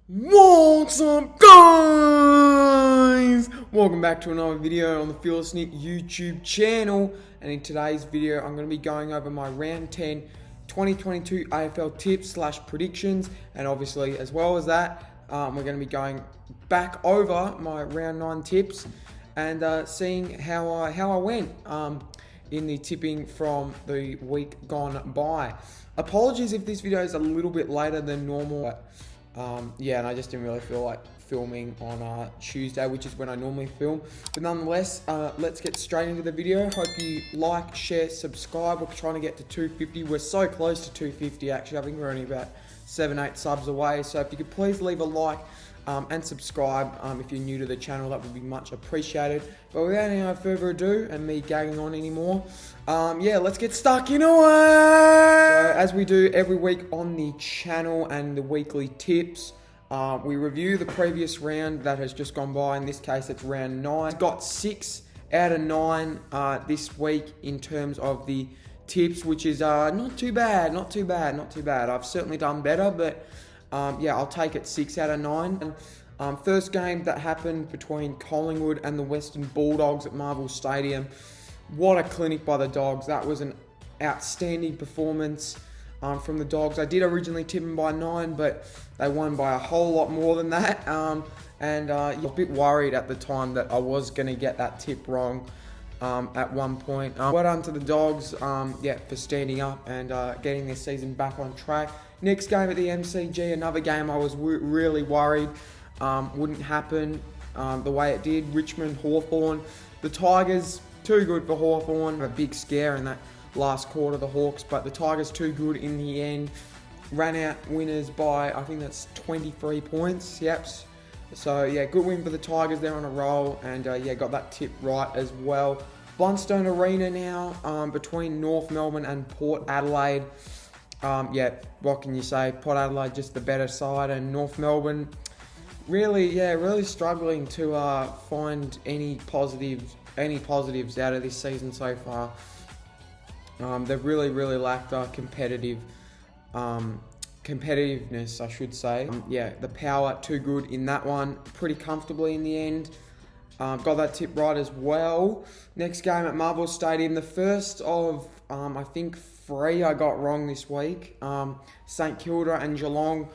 What's up, guys? Welcome back to another video on the Fearlessnick YouTube channel. And in today's video, I'm going to be going over my round 10 2022 AFL tips / predictions. And obviously, as well as that, we're going to be going back over my round 9 tips and seeing how I went in the tipping from the week gone by. Apologies if this video is a little bit later than normal. But yeah, and I just didn't really feel like filming on Tuesday, which is when I normally film. But nonetheless, let's get straight into the video. Hope you like, share, subscribe. We're trying to get to 250. We're so close to 250 actually. I think we're only about 7-8 subs away. So if you could please leave a like and subscribe if you're new to the channel, that would be much appreciated. But without any further ado and me gagging on anymore, yeah, let's get stuck in away. So as we do every week on the channel and the weekly tips, we review the previous round that has just gone by. In this case, it's round 9. Got 6 out of 9 this week in terms of the tips, which is not too bad. I've certainly done better, but yeah, I'll take it 6 out of 9. First game that happened between Collingwood and the Western Bulldogs at Marvel Stadium. What a clinic by the Dogs. That was an outstanding performance from the Dogs. I did originally tip them by 9, but they won by a whole lot more than that. And I was a bit worried at the time that I was going to get that tip wrong at one point. Well done to the Dogs, yeah, for standing up and getting their season back on track. Next game at the MCG, another game I was really worried wouldn't happen the way it did. Richmond Hawthorn. The Tigers, too good for Hawthorn. A big scare in that last quarter, the Hawks, but the Tigers too good in the end. Ran out winners by, I think that's 23 points. Yep. So yeah, good win for the Tigers. They're on a roll, and yeah, got that tip right as well. Blundstone Arena now between North Melbourne and Port Adelaide. Yeah, what can you say? Port Adelaide just the better side, and North Melbourne really struggling to find any positives out of this season so far. They've really lacked competitiveness, I should say. Yeah, the power too good in that one, pretty comfortably in the end. Got that tip right as well. Next game at Marvel Stadium, the first of I think 3 I got wrong this week. St Kilda and Geelong.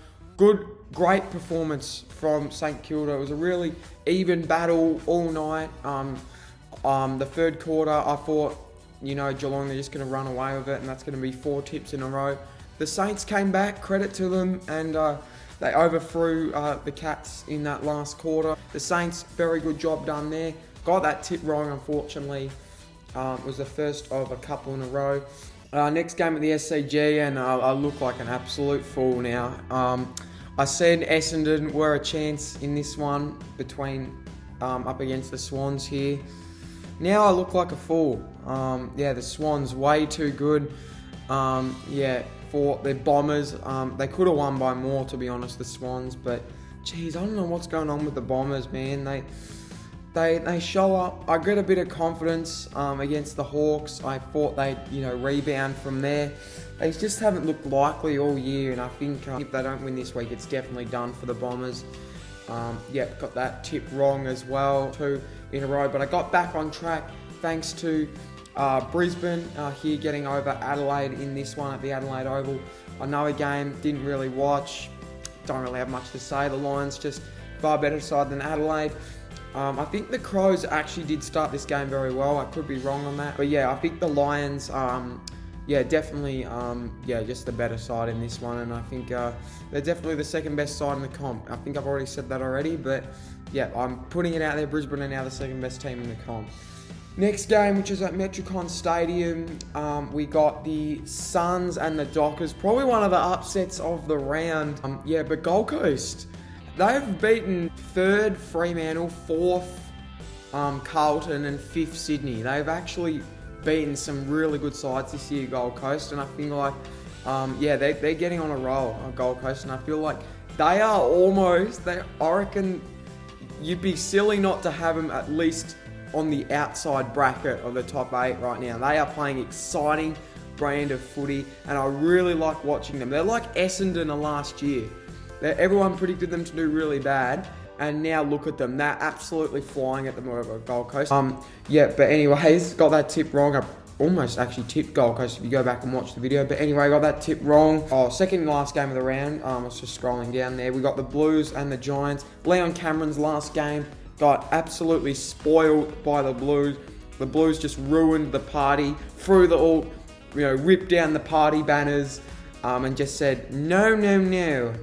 Great performance from St Kilda. It was a really even battle all night. The third quarter, I thought, you know, Geelong, they're just going to run away with it, and that's going to be 4 tips in a row. The Saints came back, credit to them, and they overthrew the Cats in that last quarter. The Saints, very good job done there. Got that tip wrong, unfortunately. It was the first of a couple in a row. Next game at the SCG, and I look like an absolute fool now. I said Essendon were a chance in this one between up against the Swans here. Now I look like a fool. Yeah, the Swans way too good. Yeah, for their Bombers. They could have won by more, to be honest, the Swans. But geez, I don't know what's going on with the Bombers, man. They show up. I got a bit of confidence against the Hawks. I thought they'd rebound from there. They just haven't looked likely all year, and I think if they don't win this week, it's definitely done for the Bombers. Yeah, got that tip wrong as well, 2 in a row. But I got back on track thanks to Brisbane here getting over Adelaide in this one at the Adelaide Oval. Another game, didn't really watch. Don't really have much to say. The Lions just far better side than Adelaide. I think the Crows actually did start this game very well. I could be wrong on that. But yeah, I think the Lions, yeah, definitely, yeah, just the better side in this one. And I think they're definitely the second best side in the comp. I think I've already said that already. But yeah, I'm putting it out there. Brisbane are now the second best team in the comp. Next game, which is at Metricon Stadium, we got the Suns and the Dockers. Probably one of the upsets of the round. Yeah, but Gold Coast, they've beaten 3rd Fremantle, 4th Carlton, and 5th Sydney. They've actually beaten some really good sides this year, Gold Coast, and I feel like, yeah, they're getting on a roll on Gold Coast, and I feel like they are almost, I reckon you'd be silly not to have them at least on the outside bracket of the top 8 right now. They are playing exciting brand of footy, and I really like watching them. They're like Essendon of last year. Everyone predicted them to do really bad, and now look at them. They're absolutely flying at the moment of Gold Coast. Yeah, but anyways, got that tip wrong. I almost actually tipped Gold Coast if you go back and watch the video. But anyway, got that tip wrong. Second last game of the round. I was just scrolling down there. We got the Blues and the Giants. Leon Cameron's last game got absolutely spoiled by the Blues. The Blues just ruined the party, ripped down the party banners, and just said, no, no, no.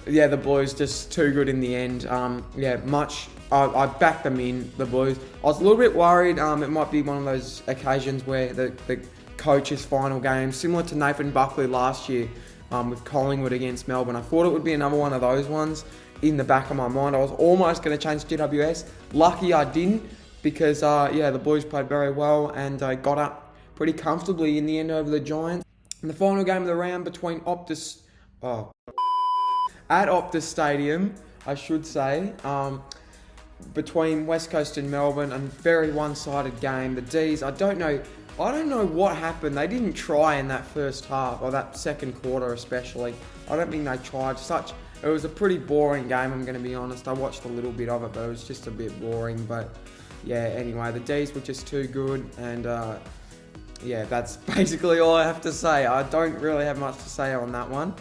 Yeah, the Blues just too good in the end. I backed them in, the Blues. I was a little bit worried it might be one of those occasions where the coach's final game, similar to Nathan Buckley last year with Collingwood against Melbourne. I thought it would be another one of those ones in the back of my mind. I was almost going to change GWS. Lucky I didn't, because the Blues played very well and got up pretty comfortably in the end over the Giants. In the final game of the round between at Optus Stadium, I should say, between West Coast and Melbourne, a very one-sided game. The D's, I don't know what happened. They didn't try in that first half, or that second quarter especially. I don't think they tried. It was a pretty boring game, I'm going to be honest. I watched a little bit of it, but it was just a bit boring. But yeah, anyway, the D's were just too good, and yeah, that's basically all I have to say. I don't really have much to say on that one.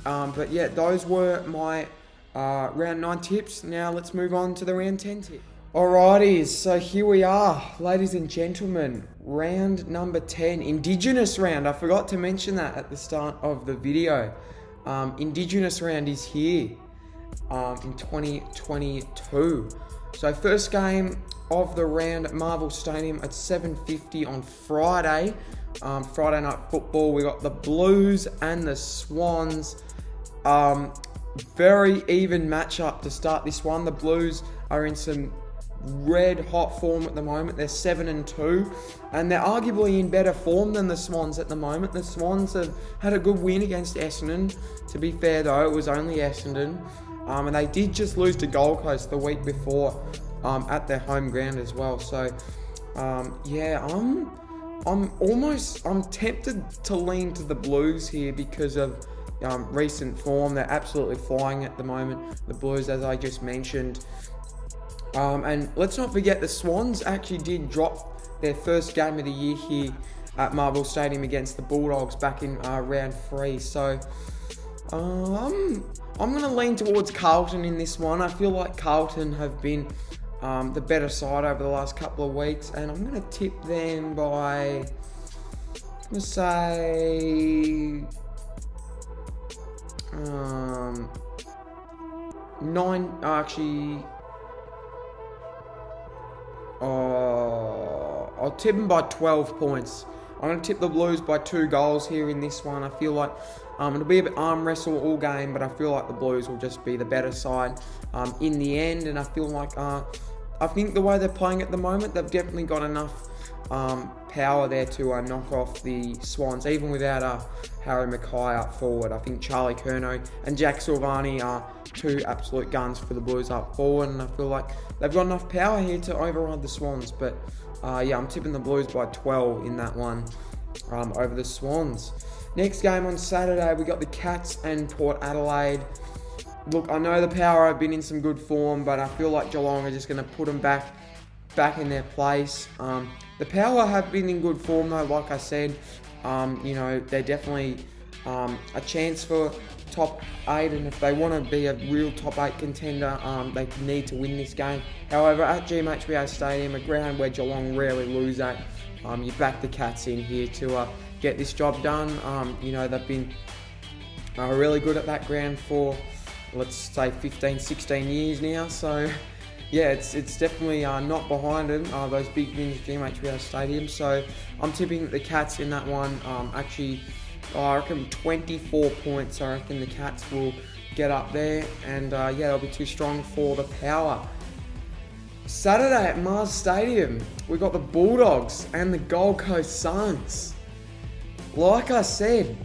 But yeah, those were my round 9 tips. Now let's move on to the round 10 tip. Alrighty, so here we are, ladies and gentlemen, round number 10, Indigenous round. I forgot to mention that at the start of the video. Indigenous round is here in 2022. So first game of the round at Marvel Stadium at 7:50 on Friday. Friday night football. We got the Blues and the Swans. Very even matchup to start this one. The Blues are in some red hot form at the moment. They're 7-2, and they're arguably in better form than the Swans at the moment. The Swans have had a good win against Essendon. To be fair though, it was only Essendon, and they did just lose to Gold Coast the week before at their home ground as well. So yeah, I'm tempted to lean to the Blues here because of recent form. They're absolutely flying at the moment, the Blues, as I just mentioned. And let's not forget the Swans actually did drop their first game of the year here at Marvel Stadium against the Bulldogs back in round 3. So I'm going to lean towards Carlton in this one. I feel like Carlton have been the better side over the last couple of weeks, and I'm going to tip them by, I'm going to say 9, actually, I'll tip them by 12 points. I'm going to tip the Blues by 2 goals here in this one. I feel like it'll be a bit arm wrestle all game, but I feel like the Blues will just be the better side in the end. And I feel like I think the way they're playing at the moment, they've definitely got enough power there to knock off the Swans, even without Harry Mackay up forward. I think Charlie Curnow and Jack Silvani are 2 absolute guns for the Blues up forward, and I feel like they've got enough power here to override the Swans. But yeah, I'm tipping the Blues by 12 in that one over the Swans. Next game on Saturday, we got the Cats and Port Adelaide. Look, I know the Power have been in some good form, but I feel like Geelong are just going to put them back in their place. The Power have been in good form though, like I said. They're definitely a chance for top 8, and if they want to be a real top 8 contender, they need to win this game. However, at GMHBA Stadium, a ground where Geelong rarely lose at, you back the Cats in here to get this job done. They've been really good at that ground for, let's say, 15, 16 years now. So yeah, it's definitely not behind them, those big wins at GMHBA Stadium. So I'm tipping the Cats in that one. Actually, I reckon 24 points. I reckon the Cats will get up there, and yeah, they'll be too strong for the Power. Saturday at Mars Stadium, we got the Bulldogs and the Gold Coast Suns. Like I said,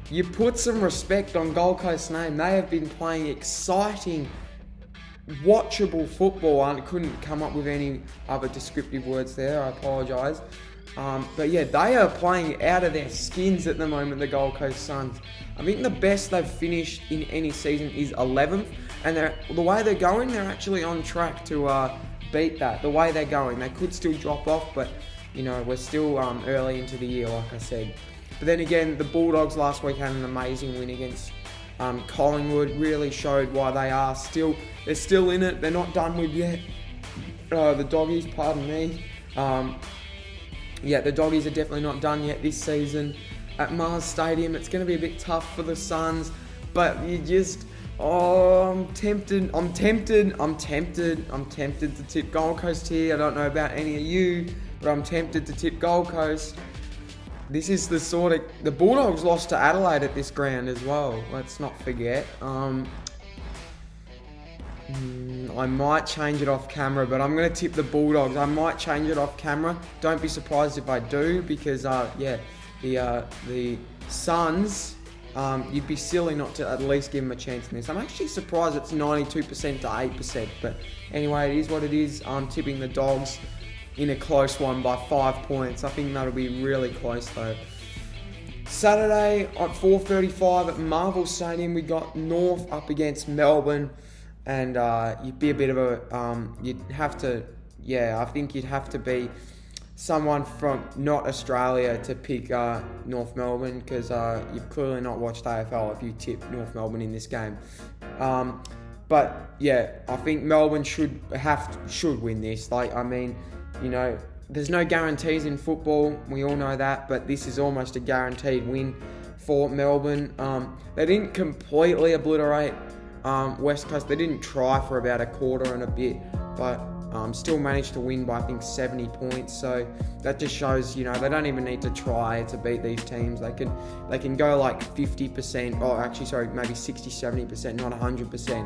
you put some respect on Gold Coast's name. They have been playing exciting, watchable football. I couldn't come up with any other descriptive words there, I apologise. But yeah, they are playing out of their skins at the moment, the Gold Coast Suns. I think the best they've finished in any season is 11th, and the way they're going, they're actually on track to beat that. The way they're going, they could still drop off, but you know, we're still early into the year, like I said. But then again, the Bulldogs last week had an amazing win against Collingwood. Really showed why they're still in it. They're not done with yet. The Doggies, pardon me. Yeah, the Doggies are definitely not done yet this season. At Mars Stadium, it's going to be a bit tough for the Suns, but I'm tempted to tip Gold Coast here. I don't know about any of you, but I'm tempted to tip Gold Coast. This is the Bulldogs lost to Adelaide at this ground as well. Let's not forget. I might change it off camera, but I'm going to tip the Bulldogs. I might change it off camera. Don't be surprised if I do, because the Suns, you'd be silly not to at least give them a chance in this. I'm actually surprised it's 92% to 8%, but anyway, it is what it is. I'm tipping the Dogs in a close one by 5 points. I think that'll be really close though. Saturday at 4:35 at Marvel Stadium, we got North up against Melbourne. And you'd be a bit of a, I think you'd have to be someone from not Australia to pick North Melbourne, because you've clearly not watched AFL if you tip North Melbourne in this game. But yeah, I think Melbourne should win this. There's no guarantees in football. We all know that, but this is almost a guaranteed win for Melbourne. They didn't completely obliterate West Coast. They didn't try for about a quarter and a bit, but still managed to win by I think 70 points. So that just shows, they don't even need to try to beat these teams. They can go like 50%, or actually sorry, maybe 60-70%, not 100%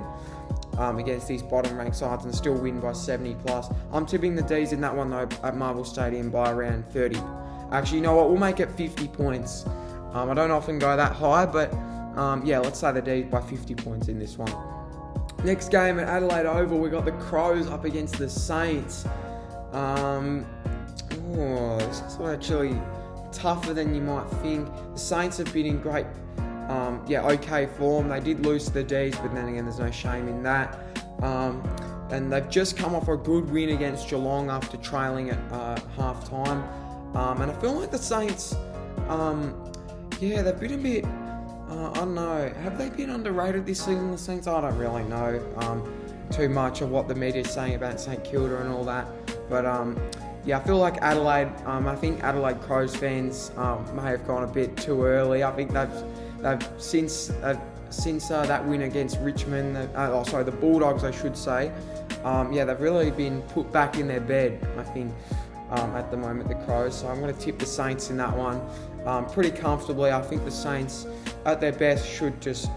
against these bottom ranked sides and still win by 70 plus. I'm tipping the D's in that one though at Marvel Stadium by around 30. Actually, you know what? We'll make it 50 points. I don't often go that high, but let's say the D's by 50 points in this one. Next game at Adelaide Oval, we got the Crows up against the Saints. This is actually tougher than you might think. The Saints have been in great, okay form. They did lose to the D's, but then again, there's no shame in that. And they've just come off a good win against Geelong after trailing at half time. And I feel like the Saints, they've been a bit, I don't know, have they been underrated this season, the Saints? I don't really know too much of what the media is saying about St Kilda and all that. But I feel like Adelaide, I think Adelaide Crows fans may have gone a bit too early. I think they've since that win against Richmond, the Bulldogs I should say, they've really been put back in their bed, I think, at the moment, the Crows. So I'm going to tip the Saints in that one pretty comfortably. I think the Saints at their best should just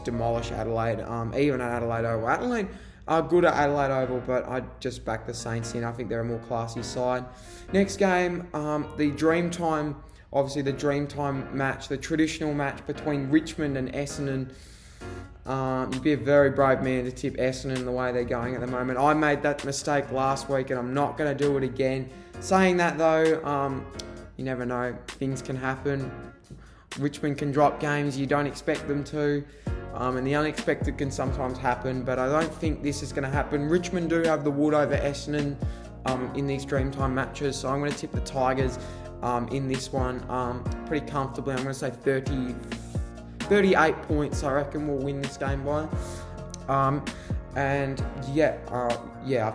demolish Adelaide, even at Adelaide Oval. Adelaide are good at Adelaide Oval, but I'd just back the Saints in. I think they're a more classy side. Next game, the Dreamtime, obviously the Dreamtime match, the traditional match between Richmond and Essendon. You'd be a very brave man to tip Essendon the way they're going at the moment. I made that mistake last week and I'm not going to do it again. Saying that though, you never know, things can happen. Richmond can drop games you don't expect them to, and the unexpected can sometimes happen, but I don't think this is going to happen. Richmond do have the wood over Essendon in these Dreamtime matches, so I'm going to tip the Tigers in this one pretty comfortably. I'm going to say 38 points, I reckon we'll win this game by. I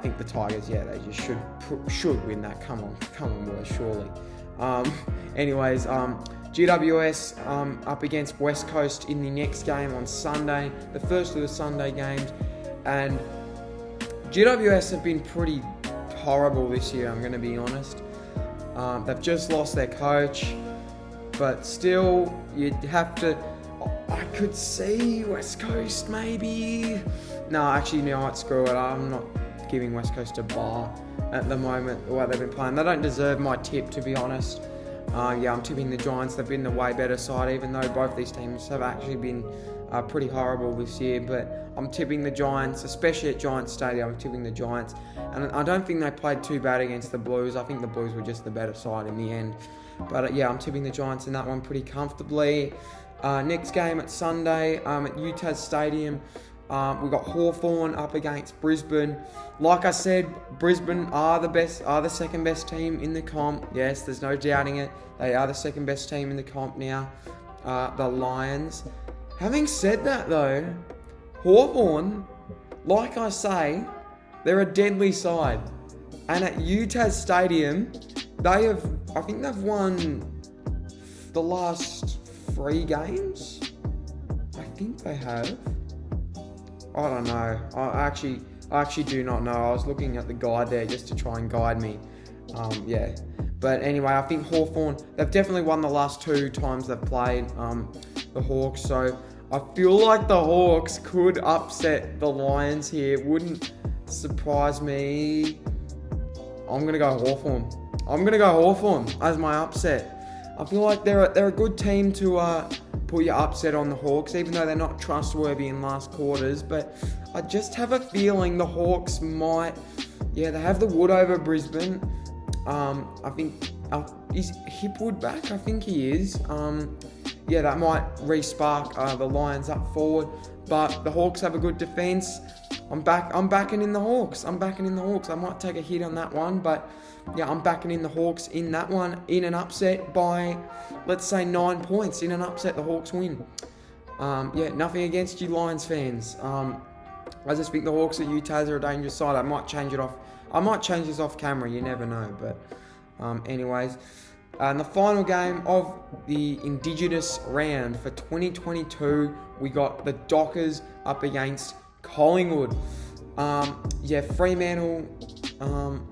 think the Tigers, they just should win that. Come on boys, surely. GWS up against West Coast in the next game on Sunday, the first of the Sunday games, and GWS have been pretty horrible this year, I'm going to be honest. They've just lost their coach, but still, you'd have to... I could see West Coast maybe... No, actually, screw it. I'm not giving West Coast a bar at the moment, the way they've been playing. They don't deserve my tip, to be honest. I'm tipping the Giants. They've been the way better side, even though both these teams have actually been pretty horrible this year, but I'm tipping the Giants, especially at Giants Stadium. I'm tipping the Giants, and I don't think they played too bad against the Blues. I think the Blues were just the better side in the end. But yeah, I'm tipping the Giants in that one pretty comfortably. Next game at Sunday at Utah Stadium. We've got Hawthorn up against Brisbane. Like I said, Brisbane are the second best team in the comp. Yes, there's no doubting it. They are the second best team in the comp now. The Lions. Having said that though, Hawthorn, like I say, they're a deadly side. And at Utah Stadium, I think they've won the last 3 games. I think they have. I don't know. I actually do not know. I was looking at the guide there just to try and guide me. Yeah. But anyway, I think Hawthorn, they've definitely won the last 2 times they've played the Hawks. So I feel like the Hawks could upset the Lions here. Wouldn't surprise me. I'm going to go Hawthorn. I'm going to go Hawthorn as my upset. I feel like they're a good team to put your upset on the Hawks, even though they're not trustworthy in last quarters. But I just have a feeling the Hawks might... Yeah, they have the wood over Brisbane. I think... is Hipwood back? I think he is. Yeah, that might re-spark the Lions up forward. But the Hawks have a good defence. I'm backing in the Hawks. I might take a hit on that one, but yeah, I'm backing in the Hawks in that one, in an upset by, let's say, 9 points. In an upset, the Hawks win. Yeah, nothing against you Lions fans. I just think the Hawks at Utah are a dangerous side. I might change this off camera, you never know. But anyways, and the final game of the Indigenous round for 2022, we got the Dockers up against Collingwood. Yeah, Fremantle,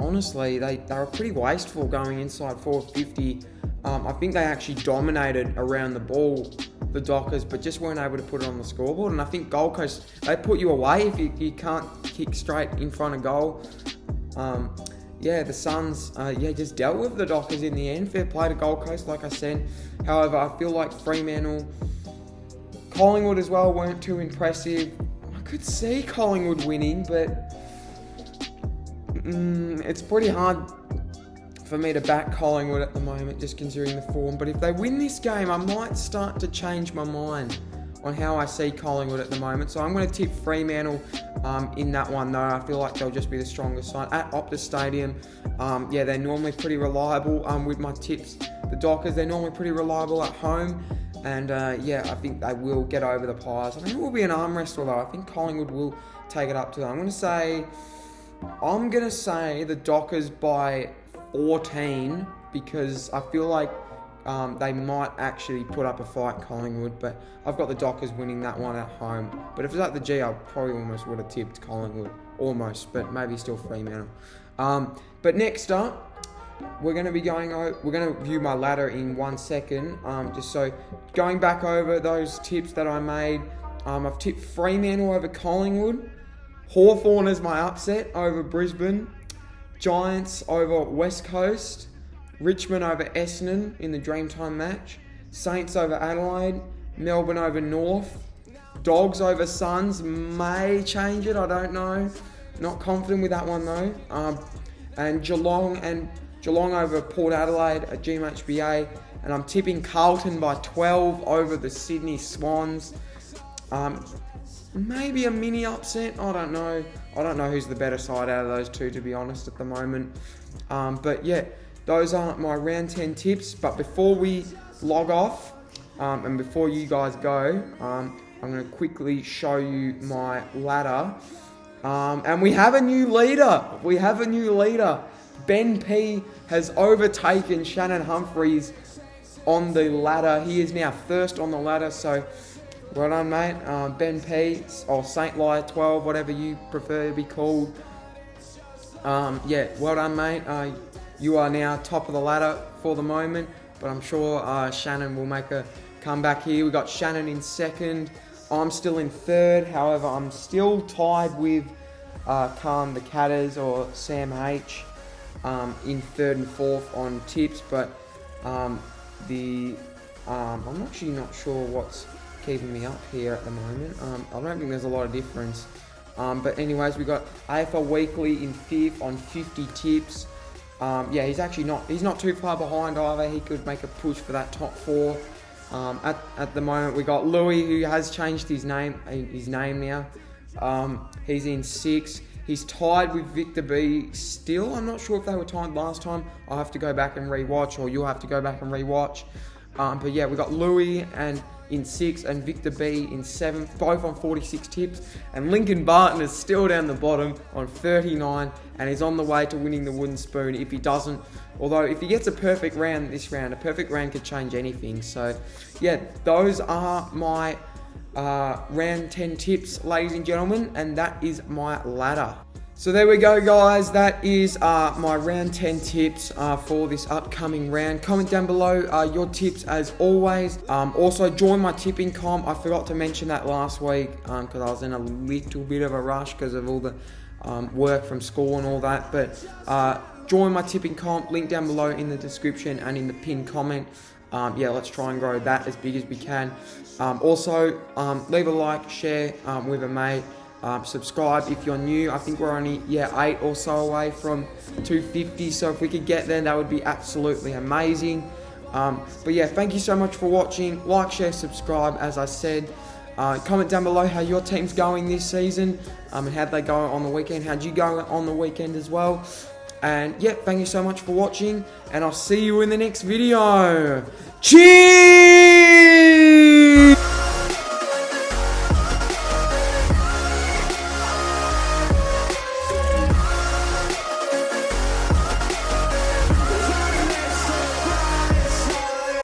honestly, they were pretty wasteful going inside 450. I think they actually dominated around the ball, the Dockers, but just weren't able to put it on the scoreboard. And I think Gold Coast, they put you away if you can't kick straight in front of goal. Yeah, the Suns, just dealt with the Dockers in the end. Fair play to Gold Coast, like I said. However, I feel like Fremantle, Collingwood as well weren't too impressive. I could see Collingwood winning, but it's pretty hard for me to back Collingwood at the moment, just considering the form. But if they win this game, I might start to change my mind on how I see Collingwood at the moment. So I'm going to tip Fremantle in that one, though. I feel like they'll just be the strongest side at Optus Stadium. Yeah, they're normally pretty reliable with my tips. The Dockers, they're normally pretty reliable at home. And yeah, I think they will get over the Pies. I think it will be an arm wrestle, though. I think Collingwood will take it up to them. I'm going to say the Dockers by 14, because I feel like they might actually put up a fight, Collingwood, but I've got the Dockers winning that one at home. But if it was at the G, I probably almost would have tipped Collingwood, almost, but maybe still Fremantle. But next up, we're going to view my ladder in 1 second. Just so, going back over those tips that I made, I've tipped Fremantle over Collingwood, Hawthorn as my upset over Brisbane, Giants over West Coast, Richmond over Essendon in the Dreamtime match, Saints over Adelaide, Melbourne over North, Dogs over Suns, may change it, I don't know. Not confident with that one though. And Geelong over Port Adelaide at GMHBA, and I'm tipping Carlton by 12 over the Sydney Swans. Maybe a mini upset, I don't know. I don't know who's the better side out of those two, to be honest, at the moment. But yeah, those aren't my round 10 tips. But before we log off, and before you guys go, I'm going to quickly show you my ladder. And we have a new leader. Ben P has overtaken Shannon Humphries on the ladder. He is now first on the ladder, so well done, mate. Ben P, or Saint Liar 12, whatever you prefer to be called. Yeah, well done, mate. You are now top of the ladder for the moment, but I'm sure Shannon will make a comeback here. We got Shannon in second. I'm still in third. However, I'm still tied with Khan the Catters or Sam H in third and fourth on tips, but I'm actually not sure what's keeping me up here at the moment. I don't think there's a lot of difference. But anyways, we got AFL Weekly in 5th on 50 tips. Yeah, he's not too far behind either. He could make a push for that top 4. At the moment, we got Louis, who has changed his name now. He's in 6th. He's tied with Victor B still. I'm not sure if they were tied last time. I'll have to go back and rewatch, or you'll have to go back and rewatch. But yeah, we got Louis and in 6th and Victor B in 7th, both on 46 tips. And Lincoln Barton is still down the bottom on 39 and is on the way to winning the wooden spoon if he doesn't. Although if he gets a perfect round this round, a perfect round could change anything. So yeah, those are my round 10 tips, ladies and gentlemen, and that is my ladder. So there we go, guys. That is my round 10 tips for this upcoming round. Comment down below your tips as always. Also, join my tipping comp. I forgot to mention that last week because I was in a little bit of a rush because of all the work from school and all that. But join my tipping comp. Link down below in the description and in the pinned comment. Yeah, let's try and grow that as big as we can. Also, leave a like, share with a mate. Subscribe if you're new. I think we're only 8 or so away from 250, so if we could get there, that would be absolutely amazing. But yeah, thank you so much for watching. Like, share, subscribe, as I said. Comment down below how your team's going this season, and how'd they go on the weekend. How'd you go on the weekend as well? And yeah, thank you so much for watching, and I'll see you in the next video. Cheers!